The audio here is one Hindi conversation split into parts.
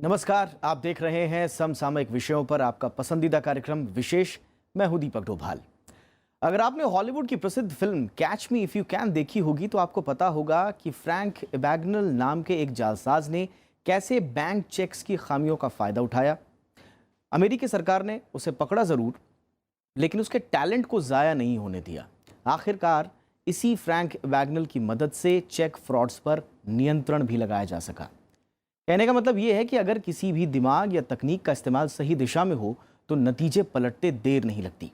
नमस्कार, आप देख रहे हैं समसामयिक विषयों पर आपका पसंदीदा कार्यक्रम विशेष। मैं हूं दीपक डोभाल। अगर आपने हॉलीवुड की प्रसिद्ध film catch me if you can देखी होगी तो आपको पता होगा कि फ्रैंक एबैग्नल नाम के एक जालसाज ने कैसे बैंक चेक्स की खामियों का फायदा उठाया। अमेरिकी सरकार ने उसे पकड़ा जरूर, लेकिन उसके टैलेंट को जाया नहीं होने दिया। आखिरकार इसी फ्रैंक एबैग्नल की मदद से चेक फ्रॉड्स पर नियंत्रण भी लगाया जा सका। कहने का मतलब ये है कि अगर किसी भी दिमाग या तकनीक का इस्तेमाल सही दिशा में हो तो नतीजे पलटते देर नहीं लगती।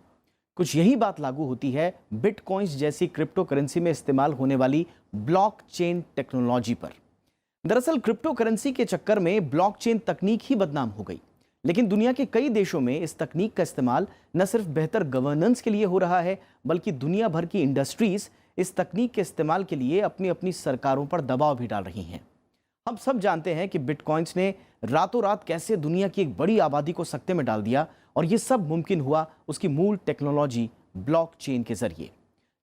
कुछ यही बात लागू होती है बिटकॉइंस जैसी क्रिप्टो करेंसी में इस्तेमाल होने वाली ब्लॉकचेन टेक्नोलॉजी पर। दरअसल क्रिप्टो करेंसी के चक्कर में ब्लॉकचेन तकनीक ही बदनाम हो गई, लेकिन दुनिया के कई देशों में इस तकनीक का इस्तेमाल न सिर्फ बेहतर गवर्नेंस के लिए हो रहा है, बल्कि दुनिया भर की इंडस्ट्रीज इस तकनीक के इस्तेमाल के लिए अपनी अपनी सरकारों पर दबाव भी डाल रही हैं। हम सब जानते हैं कि बिटकॉइंस ने रातों रात कैसे दुनिया की एक बड़ी आबादी को सकते में डाल दिया, और ये सब मुमकिन हुआ उसकी मूल टेक्नोलॉजी ब्लॉकचेन के जरिए।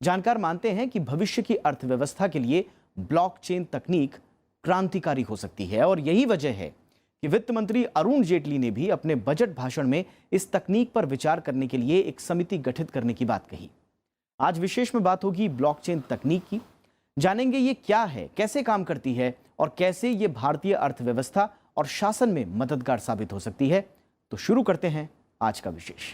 जानकार मानते हैं कि भविष्य की अर्थव्यवस्था के लिए ब्लॉकचेन तकनीक क्रांतिकारी हो सकती है, और यही वजह है कि वित्त मंत्री अरुण जेटली ने भी अपने बजट भाषण में इस तकनीक पर विचार करने के लिए एक समिति गठित करने की बात कही। आज विशेष में बात होगी ब्लॉकचेन तकनीक की। जानेंगे ये क्या है, कैसे काम करती है और कैसे ये भारतीय अर्थव्यवस्था और शासन में मददगार साबित हो सकती है। तो शुरू करते हैं आज का विशेष।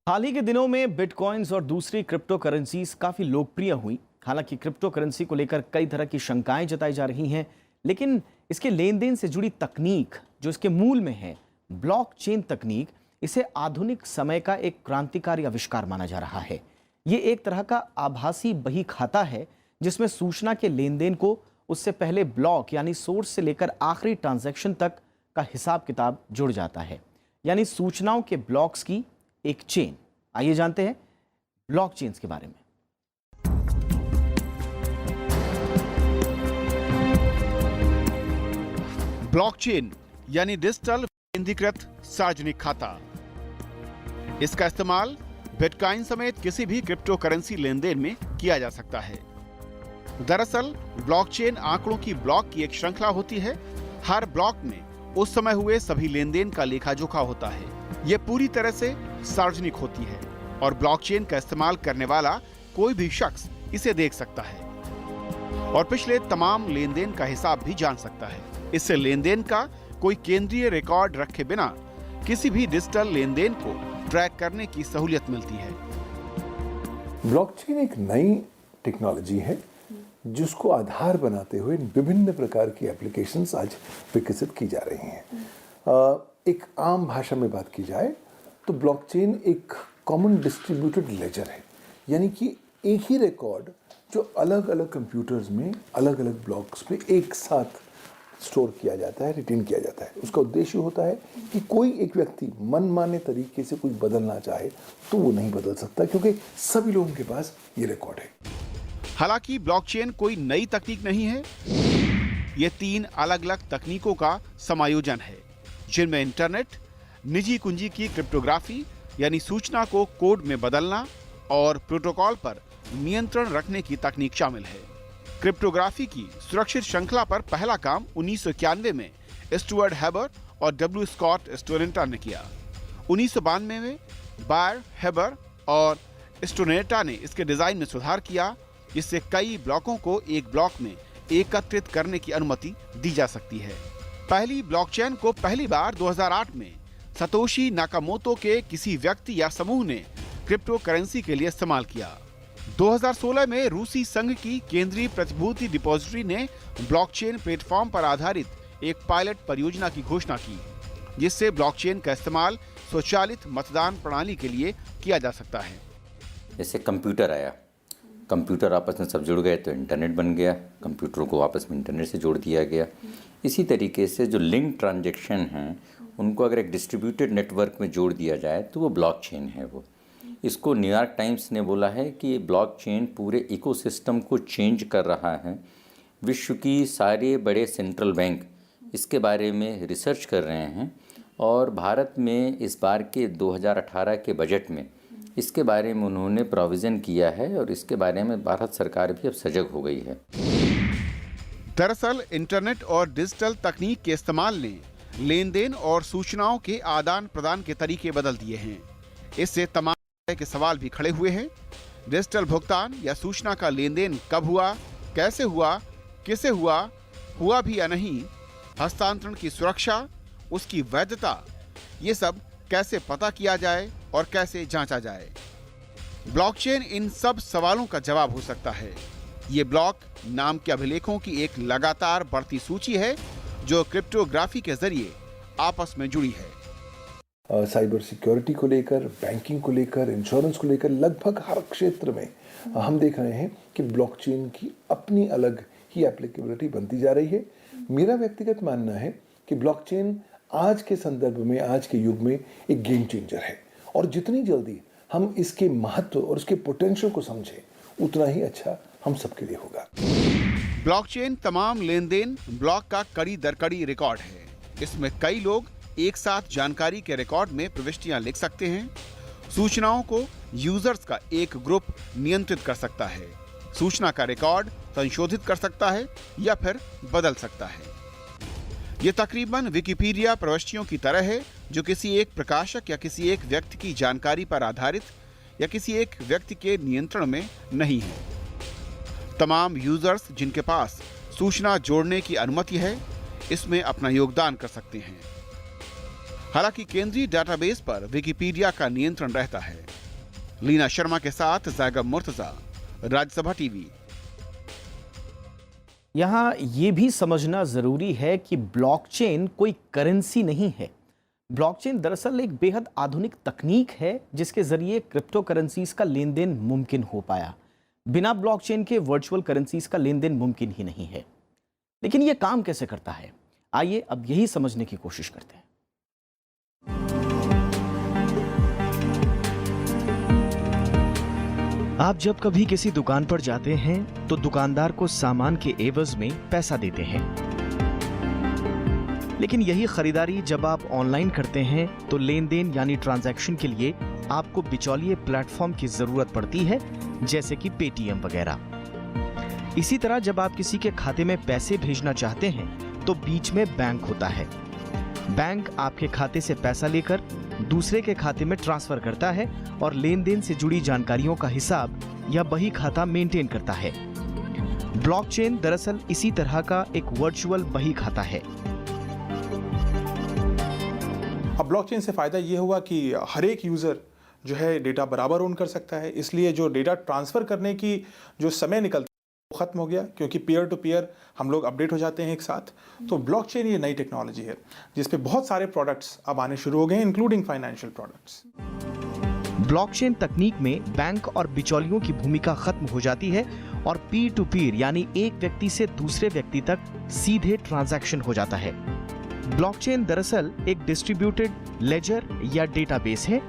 हाल ही के दिनों में बिटकॉइंस और दूसरी क्रिप्टो करेंसीज काफी लोकप्रिय हुई। हालांकि क्रिप्टो करेंसी को लेकर कई तरह की शंकाएं जताई जा रही हैं, लेकिन इसके लेन देन से जुड़ी तकनीक जो इसके मूल में है, ब्लॉकचेन तकनीक, इसे आधुनिक समय का एक क्रांतिकारी आविष्कार माना जा रहा है। ये एक तरह का आभासी बही खाता है जिसमें सूचना के लेन देन को उससे पहले ब्लॉक यानी सोर्स से लेकर आखिरी ट्रांजैक्शन तक का हिसाब किताब जुड़ जाता है, यानी सूचनाओं के ब्लॉक्स की एक चेन। आइए जानते हैं ब्लॉकचेन के बारे में। ब्लॉकचेन यानी डिजिटल केंद्रीकृत सार्वजनिक खाता। इसका इस्तेमाल बिटकॉइन समेत किसी भी क्रिप्टो करेंसी लेन देन में किया जा सकता है। दरअसल ब्लॉकचेन आंकड़ों की ब्लॉक की एक श्रृंखला होती है। हर ब्लॉक में उस समय हुए सभी लेन देन का लेखा जोखा होता है। यह पूरी तरह से सार्वजनिक होती है और ब्लॉकचेन का इस्तेमाल करने वाला कोई भी शख्स इसे देख सकता है और पिछले तमाम लेन देन का हिसाब भी जान सकता है। इससे लेन देन का कोई केंद्रीय रिकॉर्ड रखे बिना किसी भी डिजिटल लेन देन को ट्रैक करने की सहूलियत मिलती है। ब्लॉकचेन एक नई टेक्नोलॉजी है जिसको आधार बनाते हुए विभिन्न प्रकार की एप्लीकेशंस आज विकसित की जा रही हैं। एक आम भाषा में बात की जाए तो ब्लॉकचेन एक कॉमन डिस्ट्रीब्यूटेड लेजर है, यानी कि एक ही रिकॉर्ड जो अलग अलग कंप्यूटर्स में अलग अलग ब्लॉक्स में एक साथ स्टोर किया जाता है, रिटेन किया जाता है। उसका उद्देश्य होता है कि कोई एक व्यक्ति मनमाने तरीके से कुछ बदलना चाहे तो वो नहीं बदल सकता, क्योंकि सभी लोगों के पास ये रिकॉर्ड है। हालांकि ब्लॉकचेन कोई नई तकनीक नहीं है। ये 3 अलग अलग तकनीकों का समायोजन है, जिनमें इंटरनेट, निजी कुंजी की क्रिप्टोग्राफी यानी सूचना को कोड में बदलना और प्रोटोकॉल पर नियंत्रण रखने की तकनीक शामिल है। क्रिप्टोग्राफी की सुरक्षित श्रृंखला पर पहला काम 1991 में स्टुअर्ट हैबर और डब्ल्यू स्कॉट स्टोरेंटा ने किया। 1992 में बायर, हैबर और स्टोरेंटा ने इसके डिजाइन में सुधार किया, जिससे कई ब्लॉकों को एक ब्लॉक में एकत्रित करने की अनुमति दी जा सकती है। पहली ब्लॉकचेन को पहली बार 2008 में सतोशी नाकामोतो के किसी व्यक्ति या समूह ने क्रिप्टो करेंसी के लिए इस्तेमाल किया। 2016 में रूसी संघ की केंद्रीय प्रतिभूति डिपॉजिटरी ने ब्लॉकचेन प्लेटफॉर्म पर आधारित एक पायलट परियोजना की घोषणा की, जिससे ब्लॉकचेन का इस्तेमाल स्वचालित मतदान प्रणाली के लिए किया जा सकता है। जैसे कंप्यूटर आया, कंप्यूटर आपस में सब जुड़ गए तो इंटरनेट बन गया, कंप्यूटरों को आपस में इंटरनेट से जोड़ दिया गया। इसी तरीके से जो लिंक ट्रांजैक्शन हैं उनको अगर एक डिस्ट्रीब्यूटेड नेटवर्क में जोड़ दिया जाए तो वो ब्लॉकचेन है। वो इसको न्यूयॉर्क टाइम्स ने बोला है कि ब्लॉकचेन पूरे इकोसिस्टम को चेंज कर रहा है। विश्व की सारे बड़े सेंट्रल बैंक इसके बारे में रिसर्च कर रहे हैं और भारत में इस बार के 2018 के बजट में इसके बारे में उन्होंने प्रोविज़न किया है और इसके बारे में भारत सरकार भी अब सजग हो गई है। दरअसल इंटरनेट और डिजिटल तकनीक के इस्तेमाल ने लेन देन और सूचनाओं के आदान प्रदान के तरीके बदल दिए हैं। इससे तमाम तरह के सवाल भी खड़े हुए हैं। डिजिटल भुगतान या सूचना का लेन देन कब हुआ, कैसे हुआ, किसे हुआ भी या नहीं, हस्तांतरण की सुरक्षा, उसकी वैधता, ये सब कैसे पता किया जाए और कैसे जांचा जाए। ब्लॉकचेन इन सब सवालों का जवाब हो सकता है। ये ब्लॉक नाम के अभिलेखों की एक लगातार बढ़ती सूची है जो क्रिप्टोग्राफी के जरिए आपस में जुड़ी है। साइबर सिक्योरिटी को लेकर, बैंकिंग को लेकर, इंश्योरेंस को लेकर लगभग हर क्षेत्र में हम देख रहे हैं कि ब्लॉकचेन की अपनी अलग ही एप्लीकेबिलिटी बनती जा रही है। मेरा व्यक्तिगत मानना है कि ब्लॉकचेन आज के संदर्भ में, आज के युग में एक गेम चेंजर है और जितनी जल्दी हम इसके महत्व और उसके पोटेंशियल को समझें उतना ही अच्छा हम सबके लिए होगा। ब्लॉकचेन तमाम लेन देन ब्लॉक का कड़ी दर कड़ी रिकॉर्ड है। इसमें कई लोग एक साथ जानकारी के रिकॉर्ड में प्रविष्टियां लिख सकते हैं। सूचनाओं को यूजर्स का एक ग्रुप नियंत्रित कर सकता है। सूचना का रिकॉर्ड संशोधित कर सकता है या फिर बदल सकता है। यह तकरीबन विकिपीडिया प्रविष्टियों की तरह है जो किसी एक प्रकाशक या किसी एक व्यक्ति की जानकारी पर आधारित या किसी एक व्यक्ति के नियंत्रण में नहीं है। तमाम यूजर्स जिनके पास सूचना जोड़ने की अनुमति है इसमें अपना योगदान कर सकते हैं। हालांकि केंद्रीय डेटाबेस पर विकिपीडिया का नियंत्रण रहता है। लीना शर्मा के साथ ज़ैगब मुर्तजा, राज्यसभा टीवी। यहाँ ये भी समझना जरूरी है कि ब्लॉकचेन कोई करेंसी नहीं है। ब्लॉकचेन दरअसल एक बेहद आधुनिक तकनीक है जिसके जरिए क्रिप्टो करेंसीज का लेन देन मुमकिन हो पाया। बिना ब्लॉकचेन के वर्चुअल करेंसीज का लेन देन मुमकिन ही नहीं है। लेकिन ये काम कैसे करता है, आइए अब यही समझने की कोशिश करते हैं। आप जब कभी किसी दुकान पर जाते हैं तो दुकानदार को सामान के एवज में पैसा देते हैं, लेकिन यही खरीदारी जब आप ऑनलाइन करते हैं तो लेन देन यानी ट्रांजैक्शन के लिए आपको बिचौलिए प्लेटफॉर्म की जरूरत पड़ती है, जैसे कि पेटीएम वगैरह। इसी तरह जब आप किसी के खाते में पैसे भेजना चाहते हैं तो बीच में बैंक होता है। बैंक आपके खाते से पैसा लेकर दूसरे के खाते में ट्रांसफर करता है और लेन देन से जुड़ी जानकारियों का हिसाब या बही खाता मेंटेन करता है। ब्लॉकचेन दरअसल इसी तरह का एक वर्चुअल बही खाता है। अब ब्लॉकचेन से फ़ायदा ये हुआ कि हर एक यूज़र जो है डेटा बराबर ओन कर सकता है, इसलिए जो डेटा ट्रांसफ़र करने की जो समय निकलता है वो ख़त्म हो गया, क्योंकि पीयर टू पीयर हम लोग अपडेट हो जाते हैं एक साथ। तो ब्लॉकचेन ये नई टेक्नोलॉजी है जिस पे बहुत सारे प्रोडक्ट्स अब आने शुरू हो गए हैं, इंक्लूडिंग फाइनेंशियल प्रोडक्ट्स। ब्लॉकचेन तकनीक में बैंक और बिचौलियों की भूमिका खत्म हो जाती है और पीर टू पीर यानी एक व्यक्ति से दूसरे व्यक्ति तक सीधे ट्रांजैक्शन हो जाता है। ब्लॉकचेन दरअसल एक डिस्ट्रीब्यूटेड लेजर या डेटाबेस है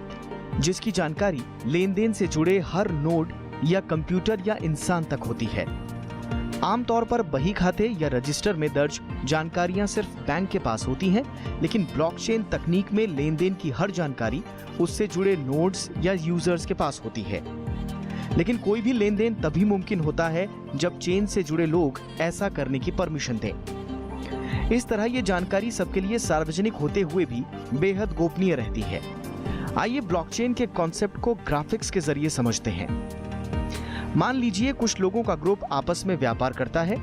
जिसकी जानकारी लेन देन से जुड़े हर नोड या कंप्यूटर या इंसान तक होती है। आमतौर पर बही खाते या रजिस्टर में दर्ज जानकारियां सिर्फ बैंक के पास होती हैं, लेकिन ब्लॉकचेन तकनीक में लेन देन की हर जानकारी उससे जुड़े नोड्स या यूजर्स के पास होती है। लेकिन कोई भी लेन देन तभी मुमकिन होता है जब चेन से जुड़े लोग ऐसा करने की परमिशन दें। इस तरह ये जानकारी सबके लिए सार्वजनिक होते हुए भी बेहद गोपनीय रहती है। आइए ब्लॉकचेन के कॉन्सेप्ट को ग्राफिक्स के जरिए समझते हैं। मान लीजिए कुछ लोगों का ग्रुप आपस में व्यापार करता है।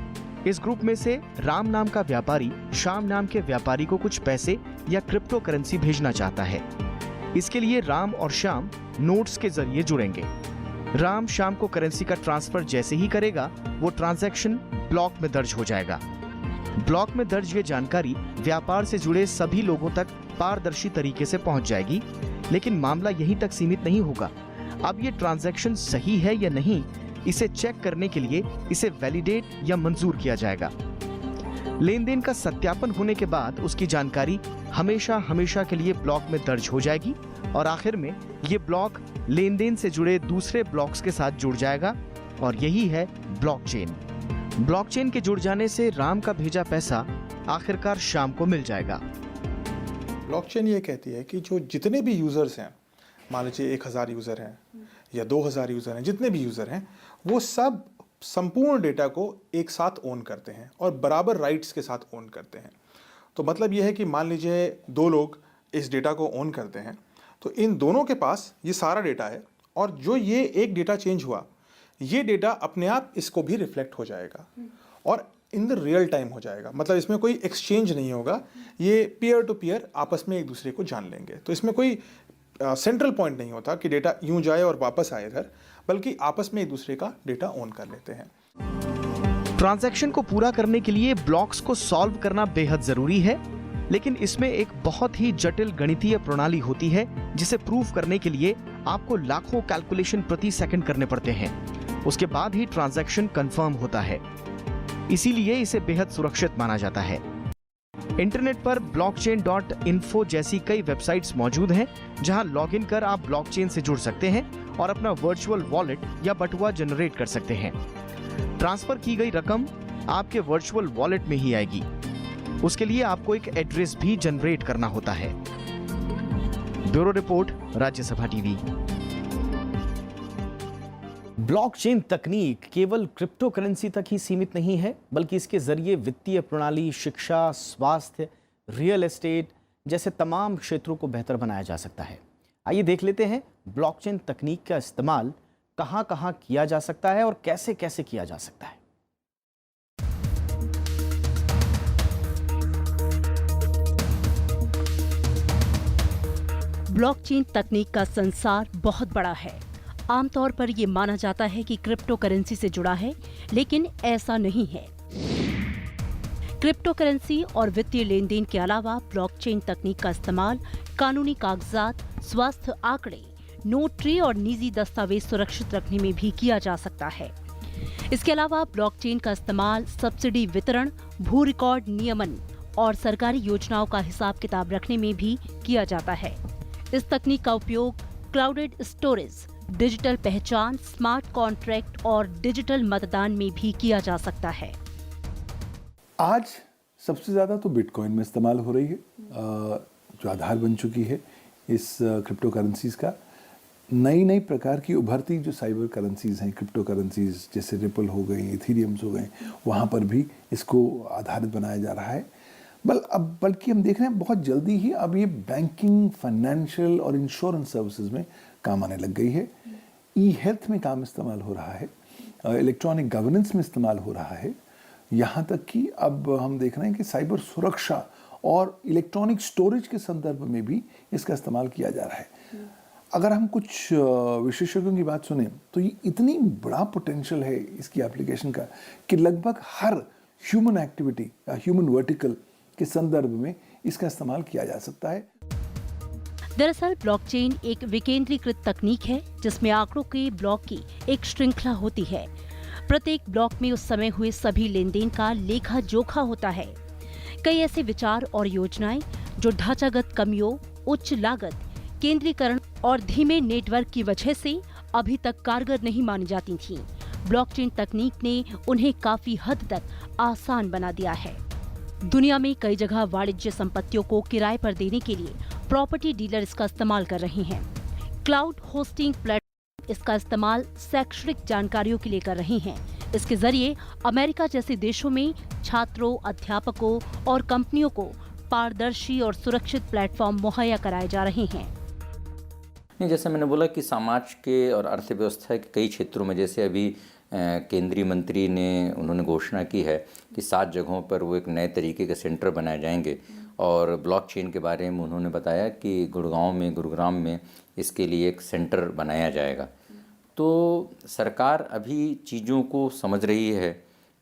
इस ग्रुप में से राम नाम का व्यापारी श्याम नाम के व्यापारी को कुछ पैसे या क्रिप्टो करेंसी भेजना चाहता है। इसके लिए राम और श्याम नोट्स के जरिए जुड़ेंगे। राम श्याम को करेंसी का ट्रांसफर जैसे ही करेगा वो ट्रांजैक्शन ब्लॉक में दर्ज हो जाएगा। ब्लॉक में दर्ज ये जानकारी व्यापार से जुड़े सभी लोगों तक पारदर्शी तरीके से पहुंच जाएगी। लेकिन मामला यहीं तक सीमित नहीं होगा। अब ये ट्रांजैक्शन सही है या नहीं, इसे चेक करने के लिए इसे वैलिडेट या मंजूर किया जाएगा। लेन देन का सत्यापन होने के बाद उसकी जानकारी हमेशा हमेशा के लिए ब्लॉक में दर्ज हो जाएगी और आखिर में ये ब्लॉक लेन देन से जुड़े दूसरे ब्लॉक्स के साथ जुड़ जाएगा और यही है ब्लॉकचेन। ब्लॉकचेन के जुड़ जाने से राम का भेजा पैसा आखिरकार श्याम को मिल जाएगा। ब्लॉकचेन ये कहती है कि जो जितने भी यूज़र्स हैं, मान लीजिए 1000 यूज़र हैं या 2000 यूज़र हैं, जितने भी यूज़र हैं, वो सब संपूर्ण डेटा को एक साथ ओन करते हैं और बराबर राइट्स के साथ ओन करते हैं। तो मतलब ये है कि मान लीजिए 2 लोग इस डेटा को ओन करते हैं, तो इन दोनों के पास ये सारा डेटा है और जो ये एक डेटा चेंज हुआ, ये डेटा अपने आप इसको भी रिफ्लेक्ट हो जाएगा और इन द रियल टाइम हो जाएगा। मतलब इसमें कोई एक्सचेंज नहीं होगा, ये पीयर टू पीयर आपस में एक दूसरे को जान लेंगे। तो इसमें कोई सेंट्रल पॉइंट नहीं होता कि डेटा यूं जाए और वापस आए इधर, बल्कि आपस में एक दूसरे का डेटा ओन कर लेते हैं। ट्रांजैक्शन को पूरा करने के लिए ब्लॉक्स को सॉल्व करना बेहद जरूरी है, लेकिन इसमें एक बहुत ही जटिल गणितीय प्रणाली होती है जिसे प्रूव करने के लिए आपको लाखों कैलकुलेशन प्रति सेकंड करने पड़ते हैं। उसके बाद ही ट्रांजैक्शन कंफर्म होता है, इसीलिए इसे बेहद सुरक्षित माना जाता है। इंटरनेट पर blockchain.info जैसी कई वेबसाइट्स मौजूद हैं जहां लॉगिन कर आप ब्लॉकचेन से जुड़ सकते हैं और अपना वर्चुअल वॉलेट या बटुआ जनरेट कर सकते हैं। ट्रांसफर की गई रकम आपके वर्चुअल वॉलेट में ही आएगी। उसके लिए आपको एक एड्रेस भी जनरेट करना होता है। Bureau report, Rajya Sabha TV. Blockchain तकनीक केवल क्रिप्टो करेंसी तक ही सीमित नहीं है, बल्कि इसके जरिए वित्तीय प्रणाली, शिक्षा, स्वास्थ्य, रियल एस्टेट जैसे तमाम क्षेत्रों को बेहतर बनाया जा सकता है। आइए देख लेते हैं ब्लॉकचेन तकनीक का इस्तेमाल कहां-कहां किया जा सकता है और कैसे-कैसे किया जा सकता है। ब्लॉकचेन तकनीक का संसार बहुत बड़ा है। आमतौर पर ये माना जाता है कि क्रिप्टो करेंसी से जुड़ा है, लेकिन ऐसा नहीं है। क्रिप्टो करेंसी और वित्तीय लेन देन के अलावा ब्लॉकचेन तकनीक का इस्तेमाल कानूनी कागजात, स्वास्थ्य आंकड़े, नोटरी और निजी दस्तावेज सुरक्षित रखने में भी किया जा सकता है। इसके अलावा ब्लॉकचेन का इस्तेमाल सब्सिडी वितरण, भू रिकॉर्ड नियमन और सरकारी योजनाओं का हिसाब किताब रखने में भी किया जाता है। इस तकनीक का उपयोग क्लाउडेड स्टोरेज, डिजिटल पहचान, स्मार्ट कॉन्ट्रैक्ट और डिजिटल मतदान में भी किया जा सकता है। आज सबसे ज़्यादा तो बिटकॉइन में इस्तेमाल हो रही है, जो आधार बन चुकी है इस क्रिप्टो करेंसीज का। नई नई प्रकार की उभरती जो साइबर करेंसीज हैं, क्रिप्टो करेंसीज जैसे रिपल हो गई, इथेरियम्स हो गए, वहाँ पर भी इसको आधारित बनाया जा रहा है। बल्कि हम देख रहे हैं बहुत जल्दी ही अब ये बैंकिंग, फाइनेंशियल और इंश्योरेंस सर्विसेज में काम आने लग गई है। ई हेल्थ में काम इस्तेमाल हो रहा है, इलेक्ट्रॉनिक गवर्नेंस में इस्तेमाल हो रहा है, यहाँ तक कि अब हम देख रहे हैं कि साइबर सुरक्षा और इलेक्ट्रॉनिक स्टोरेज के संदर्भ में भी इसका इस्तेमाल किया जा रहा है। अगर हम कुछ विशेषज्ञों की बात सुने तो ये इतनी बड़ा पोटेंशियल है इसकी एप्लीकेशन का कि लगभग हर ह्यूमन एक्टिविटी या ह्यूमन वर्टिकल के संदर्भ में इसका इस्तेमाल किया जा सकता है। दरअसल ब्लॉकचेन एक विकेंद्रीकृत तकनीक है जिसमें आंकड़ों के ब्लॉक की एक श्रृंखला होती है। प्रत्येक ब्लॉक में उस समय हुए सभी लेन देन का लेखा जोखा होता है। कई ऐसे विचार और योजनाएं जो ढांचागत कमियों, उच्च लागत, केंद्रीकरण और धीमे नेटवर्क की वजह से अभी तक कारगर नहीं मानी जाती थीं, ब्लॉकचेन तकनीक ने उन्हें काफी हद तक आसान बना दिया है। दुनिया में कई जगह वाणिज्य संपत्तियों को किराए पर देने के लिए प्रॉपर्टी डीलर इसका इस्तेमाल कर रहे हैं। क्लाउड होस्टिंग प्लेटफॉर्म इसका इस्तेमाल शैक्षणिक जानकारियों के लिए कर रहे हैं। इसके जरिए अमेरिका जैसे देशों में छात्रों, अध्यापकों और कंपनियों को पारदर्शी और सुरक्षित प्लेटफॉर्म मुहैया कराए जा रहे हैं। नहीं, जैसे मैंने बोला कि समाज के और अर्थव्यवस्था के कई क्षेत्रों में, जैसे अभी केंद्रीय मंत्री ने उन्होंने घोषणा की है कि 7 जगहों पर वो एक नए तरीके के सेंटर बनाए जाएंगे और ब्लॉकचेन के बारे में उन्होंने बताया कि गुरुग्राम में इसके लिए एक सेंटर बनाया जाएगा। तो सरकार अभी चीज़ों को समझ रही है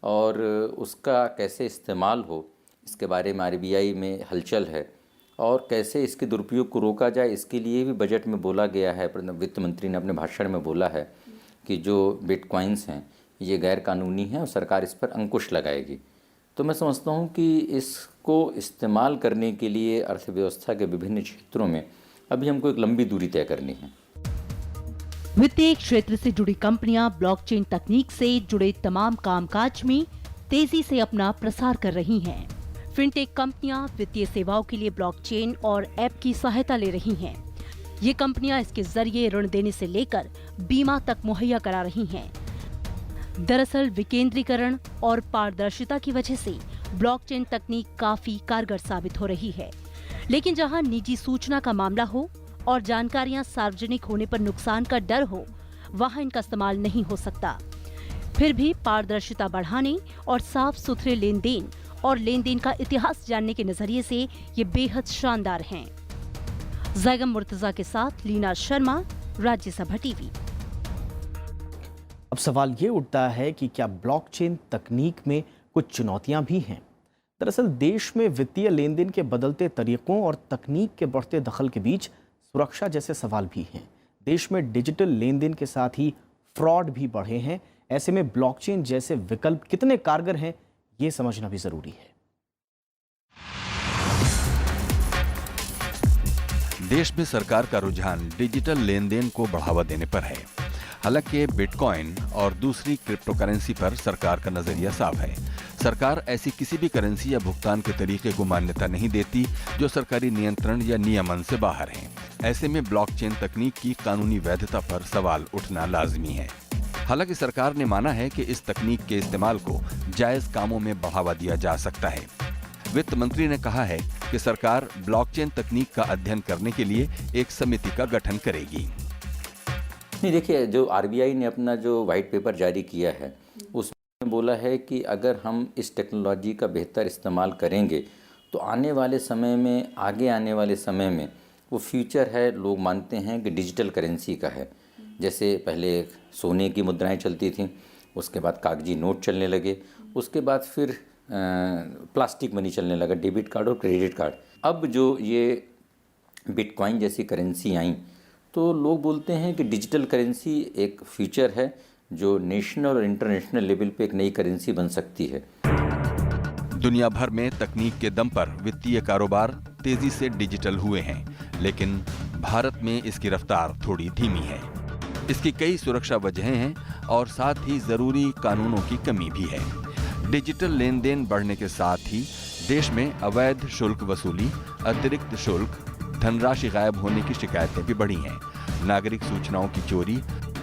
और उसका कैसे इस्तेमाल हो इसके बारे में RBI में हलचल है और कैसे इसके दुरुपयोग को रोका जाए इसके लिए भी बजट में बोला गया है। वित्त मंत्री ने अपने भाषण में बोला है कि जो बिटकॉइंस हैं ये गैर कानूनी हैं और सरकार इस पर अंकुश लगाएगी। तो मैं समझता हूँ कि इसको इस्तेमाल करने के लिए अर्थव्यवस्था के विभिन्न क्षेत्रों में अभी हमको एक लंबी दूरी तय करनी है। वित्तीय क्षेत्र से जुड़ी कंपनियां ब्लॉकचेन तकनीक से जुड़े तमाम कामकाज में तेजी से अपना प्रसार कर रही हैं। फिनटेक कंपनियां वित्तीय सेवाओं के लिए ब्लॉकचेन और ऐप की सहायता ले रही हैं। ये कंपनियां इसके जरिए ऋण देने से लेकर बीमा तक मुहैया करा रही हैं। दरअसल विकेंद्रीकरण और पारदर्शिता की वजह से ब्लॉकचेन तकनीक काफी कारगर साबित हो रही है। लेकिन जहां निजी सूचना का मामला हो और जानकारियां सार्वजनिक होने पर नुकसान का डर हो, वहां इनका इस्तेमाल नहीं हो सकता। फिर भी पारदर्शिता बढ़ाने और साफ सुथरे लेन देन और लेन देन का इतिहास जानने के नजरिए से ये बेहद शानदार हैं। जैगम मुर्तजा के साथ लीना शर्मा, राज्यसभा टीवी। अब सवाल ये उठता है कि क्या ब्लॉकचेन तकनीक में कुछ चुनौतियां भी हैं? दरअसल देश में वित्तीय लेन देन के बदलते तरीकों और तकनीक के बढ़ते दखल के बीच सुरक्षा जैसे सवाल भी हैं। देश में डिजिटल लेन देन के साथ ही फ्रॉड भी बढ़े हैं। ऐसे में ब्लॉकचेन जैसे विकल्प कितने कारगर हैं, ये समझना भी जरूरी है। देश में सरकार का रुझान डिजिटल लेन देन को बढ़ावा देने पर है। हालांकि बिटकॉइन और दूसरी क्रिप्टो करेंसी पर सरकार का नजरिया साफ है। सरकार ऐसी किसी भी करेंसी या भुगतान के तरीके को मान्यता नहीं देती जो सरकारी नियंत्रण या नियमन से बाहर है। ऐसे में ब्लॉकचेन तकनीक की कानूनी वैधता पर सवाल उठना लाजमी है। हालांकि सरकार ने माना है कि इस तकनीक के इस्तेमाल को जायज कामों में बढ़ावा दिया जा सकता है। वित्त मंत्री ने कहा है कि सरकार ब्लॉकचेन तकनीक का अध्ययन करने के लिए एक समिति का गठन करेगी। नहीं, देखिए, जो आरबीआई ने अपना जो वाइट पेपर जारी किया है उसमें बोला है कि अगर हम इस टेक्नोलॉजी का बेहतर इस्तेमाल करेंगे तो आने वाले समय में वो फ्यूचर है, लोग मानते हैं कि डिजिटल करेंसी का है। जैसे पहले सोने की मुद्राएं चलती थीं, उसके बाद कागजी नोट चलने लगे, उसके बाद फिर प्लास्टिक मनी चलने लगा, डेबिट कार्ड और क्रेडिट कार्ड। अब जो ये बिटकॉइन जैसी करेंसी आई तो लोग बोलते हैं कि डिजिटल करेंसी एक फ्यूचर है जो नेशनल और इंटरनेशनल लेवल पे एक नई करेंसी बन सकती है। दुनिया भर में तकनीक के दम पर वित्तीय कारोबार तेजी से डिजिटल हुए हैं, लेकिन भारत में इसकी रफ्तार थोड़ी धीमी है। इसकी कई सुरक्षा वजहें हैं और साथ ही जरूरी कानूनों की कमी भी है। डिजिटल लेन देन बढ़ने के साथ ही देश में अवैध शुल्क वसूली, अतिरिक्त शुल्क, धनराशि गायब होने की शिकायतें भी बढ़ी हैं। नागरिक सूचनाओं की चोरी,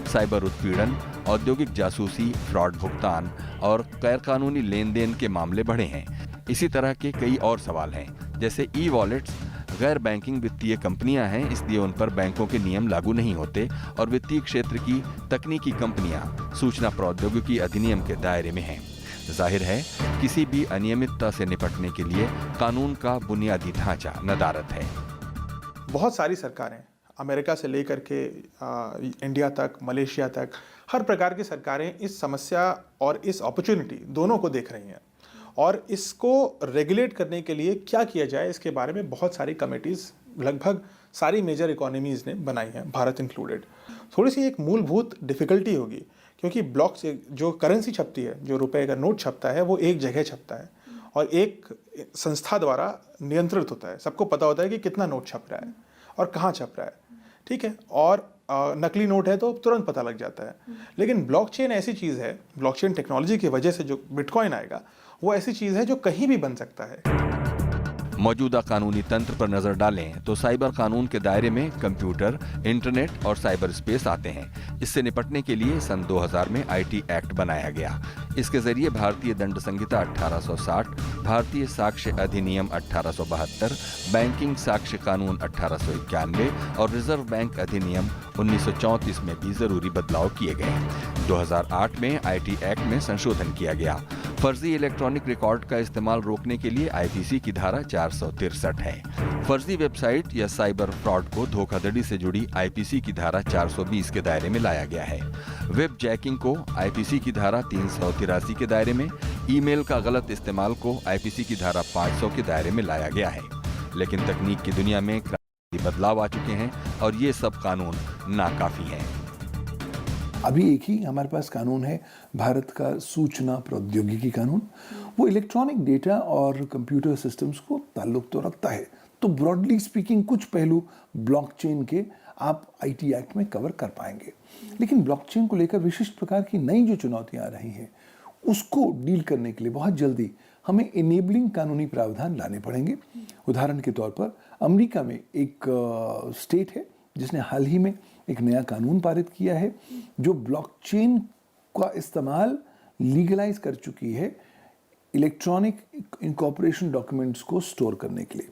साइबर उत्पीड़न, औद्योगिक जासूसी, फ्रॉड भुगतान और गैरकानूनी लेन देन के मामले बढ़े हैं। इसी तरह के कई और सवाल हैं, जैसे ई वॉलेट्स गैर बैंकिंग वित्तीय कंपनियां हैं, इसलिए उन पर बैंकों के नियम लागू नहीं होते और वित्तीय क्षेत्र की तकनीकी कंपनियां सूचना प्रौद्योगिकी अधिनियम के दायरे में हैं। जाहिर है किसी भी अनियमितता से निपटने के लिए कानून का बुनियादी ढांचा नदारद है। बहुत सारी सरकारें, अमेरिका से लेकर के इंडिया तक, मलेशिया तक, हर प्रकार की सरकारें इस समस्या और इस अपॉर्चुनिटी दोनों को देख रही हैं और इसको रेगुलेट करने के लिए क्या किया जाए इसके बारे में बहुत सारी कमेटीज़ लगभग सारी मेजर इकोनॉमीज़ ने बनाई हैं, भारत इंक्लूडेड। थोड़ी सी एक मूलभूत डिफ़िकल्टी होगी क्योंकि ब्लॉक से जो करेंसी छपती है, जो रुपए का नोट छपता है, वो एक जगह छपता है और एक संस्था द्वारा नियंत्रित होता है। सबको पता होता है कि कितना नोट छप रहा है और कहाँ छप रहा है, ठीक है। और नकली नोट है तो तुरंत पता लग जाता है। लेकिन ब्लॉकचेन ऐसी चीज़ है, ब्लॉकचेन टेक्नोलॉजी की वजह से जो बिटकॉइन आएगा वो ऐसी चीज़ है जो कहीं भी बन सकता है। मौजूदा कानूनी तंत्र पर नजर डालें तो साइबर कानून के दायरे में कंप्यूटर, इंटरनेट और साइबर स्पेस आते हैं। इससे निपटने के लिए सन 2000 में आईटी एक्ट बनाया गया। इसके जरिए भारतीय दंड संहिता 1860, भारतीय साक्ष्य अधिनियम 1872, बैंकिंग साक्ष्य कानून 1891 और रिजर्व बैंक अधिनियम 1934 में भी जरूरी बदलाव किए गए। 2008 में आईटी एक्ट में संशोधन किया गया। फर्जी इलेक्ट्रॉनिक रिकॉर्ड का इस्तेमाल रोकने के लिए आईपीसी की धारा 463 है। फर्जी वेबसाइट या साइबर फ्रॉड को धोखाधड़ी से जुड़ी आईपीसी की धारा 420 के दायरे में लाया गया है। वेब जैकिंग को आईपीसी की धारा 383 के दायरे में, ईमेल का गलत इस्तेमाल को आईपीसी की धारा 500 के दायरे में लाया गया है। लेकिन तकनीक की दुनिया में क्रांतिकारी बदलाव आ चुके हैं और ये सब कानून नाकाफी हैं। अभी एक ही हमारे पास कानून है, भारत का सूचना प्रौद्योगिकी कानून। वो इलेक्ट्रॉनिक डेटा और कंप्यूटर सिस्टम्स को ताल्लुक तो रखता है, तो ब्रॉडली स्पीकिंग कुछ पहलू ब्लॉकचेन के आप आईटी एक्ट में कवर कर पाएंगे। लेकिन ब्लॉकचेन को लेकर विशिष्ट प्रकार की नई जो चुनौतियां आ रही हैं उसको डील करने के लिए बहुत जल्दी हमें इनेबलिंग कानूनी प्रावधान लाने पड़ेंगे। उदाहरण के तौर पर अमेरिका में एक स्टेट है जिसने हाल ही में एक नया कानून पारित किया है जो ब्लॉकचेन का इस्तेमाल लीगलाइज कर चुकी है इलेक्ट्रॉनिक इनकॉर्पोरेशन डॉक्यूमेंट्स को स्टोर करने के लिए।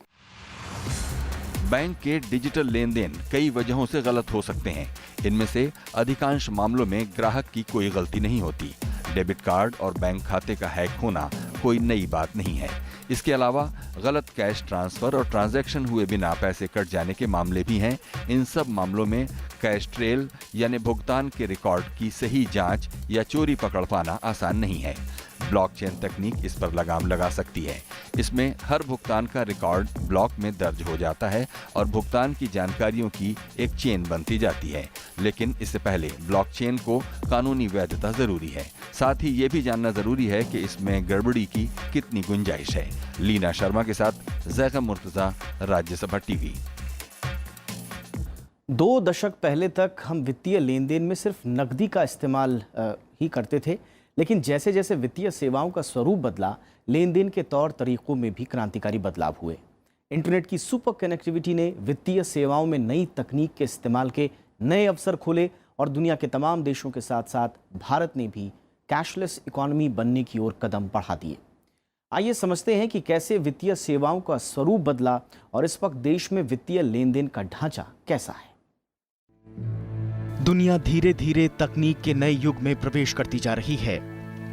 बैंक के डिजिटल लेन देन कई वजहों से गलत हो सकते हैं। इनमें से अधिकांश मामलों में ग्राहक की कोई गलती नहीं होती। डेबिट कार्ड और बैंक खाते का हैक होना कोई नई बात नहीं है। इसके अलावा गलत कैश ट्रांसफर और ट्रांजैक्शन हुए बिना पैसे कट जाने के मामले भी हैं। इन सब मामलों में कैश ट्रेल यानी भुगतान के रिकॉर्ड की सही जांच या चोरी पकड़ पाना आसान नहीं है। ब्लॉकचेन तकनीक इस पर लगाम लगा सकती है। इसमें हर भुगतान का रिकॉर्ड ब्लॉक में दर्ज हो जाता है और भुगतान की जानकारियों की एक चेन बनती जाती है। लेकिन इससे पहले ब्लॉकचेन को कानूनी वैधता जरूरी है। साथ ही ये भी जानना जरूरी है कि इसमें गड़बड़ी की कितनी गुंजाइश है। लीना शर्मा के साथ जैगम मुर्तजा, राज्यसभा टीवी। 2 दशक पहले तक हम वित्तीय लेन देन में सिर्फ नकदी का इस्तेमाल ही करते थे, लेकिन जैसे जैसे वित्तीय सेवाओं का स्वरूप बदला, लेन देन के तौर तरीकों में भी क्रांतिकारी बदलाव हुए। इंटरनेट की सुपर कनेक्टिविटी ने वित्तीय सेवाओं में नई तकनीक के इस्तेमाल के नए अवसर खोले और दुनिया के तमाम देशों के साथ साथ भारत ने भी कैशलेस इकोनॉमी बनने की ओर कदम बढ़ा दिए। आइए समझते हैं कि कैसे वित्तीय सेवाओं का स्वरूप बदला और इस वक्त देश में वित्तीय लेन देन का ढांचा कैसा है। दुनिया धीरे धीरे तकनीक के नए युग में प्रवेश करती जा रही है।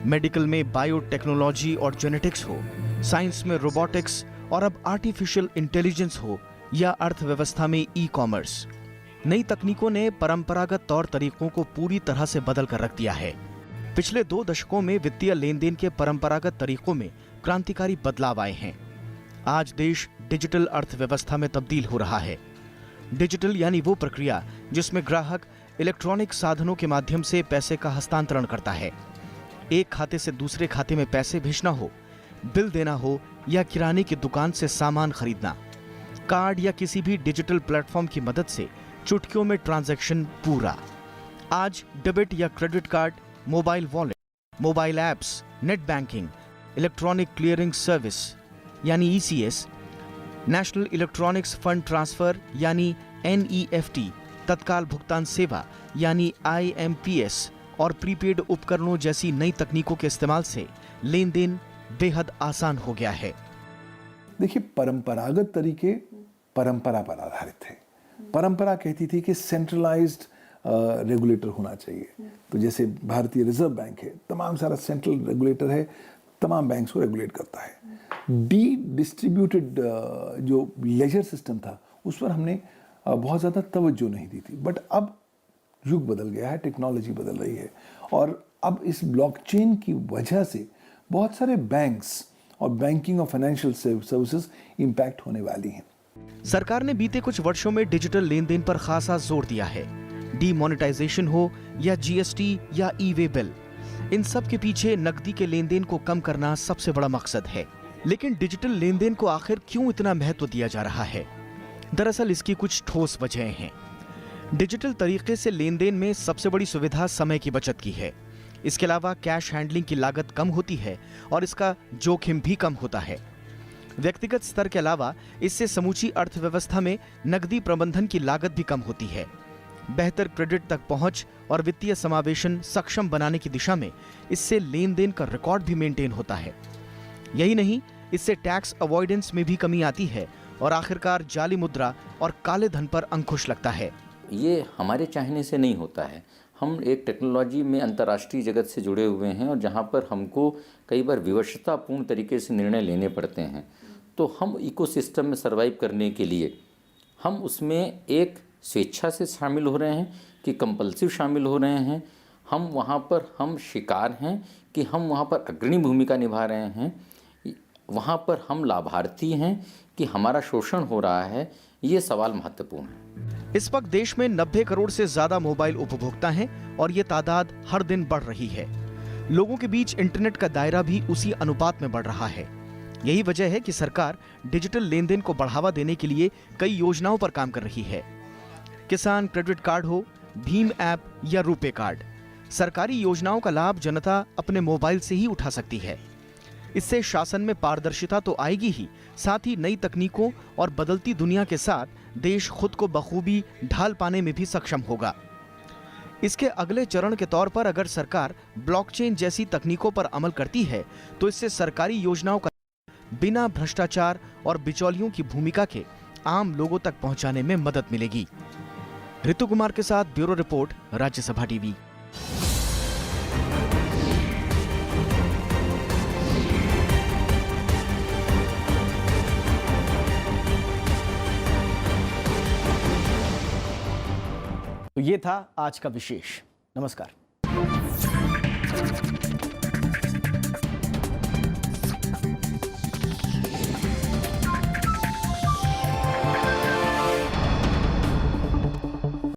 मेडिकल में बायोटेक्नोलॉजी और जेनेटिक्स हो, साइंस में रोबोटिक्स और अब आर्टिफिशियल इंटेलिजेंस हो या अर्थव्यवस्था में ई कॉमर्स, नई तकनीकों ने परंपरागत तौर तरीकों को पूरी तरह से बदल कर रख दिया है। पिछले 2 दशकों में वित्तीय लेन देन के परंपरागत तरीकों में क्रांतिकारी बदलाव आए हैं। आज देश डिजिटल अर्थव्यवस्था में तब्दील हो रहा है। डिजिटल यानी वो प्रक्रिया जिसमें ग्राहक इलेक्ट्रॉनिक साधनों के माध्यम से पैसे का हस्तांतरण करता है। एक खाते से दूसरे खाते में पैसे भेजना हो, बिल देना हो या किराने की दुकान से सामान खरीदना, कार्ड या किसी भी डिजिटल प्लेटफॉर्म की मदद से चुटकियों में ट्रांजैक्शन पूरा। आज डेबिट या credit card, mobile wallet, mobile apps, net banking, electronic clearing service यानी ECS, national electronics fund transfer यानी NEFT, तत्काल भुगतान सेवा यानी IMPS और प्रीपेड उपकरणों जैसी नई तकनीकों के इस्तेमाल से लेन देन बेहद आसान हो गया है। देखिए, परंपरागत तरीके परंपरा पर आधारित थे। परंपरा कहती थी कि सेंट्रलाइज्ड रेगुलेटर होना चाहिए। तो जैसे भारतीय रिजर्व बैंक है, तमाम सारा सेंट्रल रेगुलेटर है, तमाम बैंक्स को रेगुलेट करता है। डिस्ट्रीब्यूटेड जो लेजर सिस्टम था उस पर हमने बहुत ज़्यादा तवज्जो नहीं दी थी। बट अब युग बदल गया है, टेक्नोलॉजी बदल रही है और अब इस ब्लॉकचेन की वजह से बहुत सारे बैंक्स और बैंकिंग और फाइनेंशियल सर्विसेज इम्पैक्ट होने वाली हैं। सरकार ने बीते कुछ वर्षों में डिजिटल लेन देन पर खासा जोर दिया है। डीमोनेटाइजेशन हो या GST या ई-वे बिल, इन सब के पीछे नकदी के लेन देन को कम करना सबसे बड़ा मकसद है। लेकिन डिजिटल लेन देन को आखिर क्यों इतना महत्व दिया जा रहा है? दरअसल इसकी कुछ ठोस वजहें हैं। डिजिटल तरीके से लेन देन में सबसे बड़ी सुविधा समय की बचत की है। इसके अलावा कैश हैंडलिंग की लागत कम होती है और इसका जोखिम भी कम होता है। व्यक्तिगत स्तर के अलावा इससे समूची अर्थव्यवस्था में नकदी प्रबंधन की लागत भी कम होती है। बेहतर क्रेडिट तक पहुंच और वित्तीय समावेशन सक्षम बनाने की दिशा में इससे लेन देन का रिकॉर्ड भी मेंटेन होता है। यही नहीं, इससे टैक्स अवॉइडेंस में भी कमी आती है और आखिरकार जाली मुद्रा और काले धन पर अंकुश लगता है। ये हमारे चाहने से नहीं होता है। हम एक टेक्नोलॉजी में अंतर्राष्ट्रीय जगत से जुड़े हुए हैं और जहाँ पर हमको कई बार विवशतापूर्ण तरीके से निर्णय लेने पड़ते हैं। तो हम इकोसिस्टम में सर्वाइव करने के लिए हम उसमें एक स्वेच्छा से शामिल हो रहे हैं कि कंपल्सिव शामिल हो रहे हैं। हम वहाँ पर हम शिकार हैं कि हम वहाँ पर अग्रणी भूमिका निभा रहे हैं। वहाँ पर हम लाभार्थी हैं कि हमारा शोषण हो रहा है। ये सवाल महत्वपूर्ण है। इस वक्त देश में 90 करोड़ से ज्यादा मोबाइल उपभोक्ता हैं और ये तादाद हर दिन बढ़ रही है। लोगों के बीच इंटरनेट का दायरा भी उसी अनुपात में बढ़ रहा है। यही वजह है कि सरकार डिजिटल लेन देन को बढ़ावा देने के लिए कई योजनाओं पर काम कर रही है। किसान क्रेडिट कार्ड हो, भीम ऐप या रुपे कार्ड, सरकारी योजनाओं का लाभ जनता अपने मोबाइल से ही उठा सकती है। इससे शासन में पारदर्शिता तो आएगी ही, साथ ही नई तकनीकों और बदलती दुनिया के साथ देश खुद को बखूबी ढाल पाने में भी सक्षम होगा। इसके अगले चरण के तौर पर अगर सरकार ब्लॉकचेन जैसी तकनीकों पर अमल करती है तो इससे सरकारी योजनाओं का बिना भ्रष्टाचार और बिचौलियों की भूमिका के आम लोगों तक पहुंचाने में मदद मिलेगी। ऋतु कुमार के साथ ब्यूरो रिपोर्ट, राज्यसभा टीवी। तो ये था आज का विशेष। नमस्कार।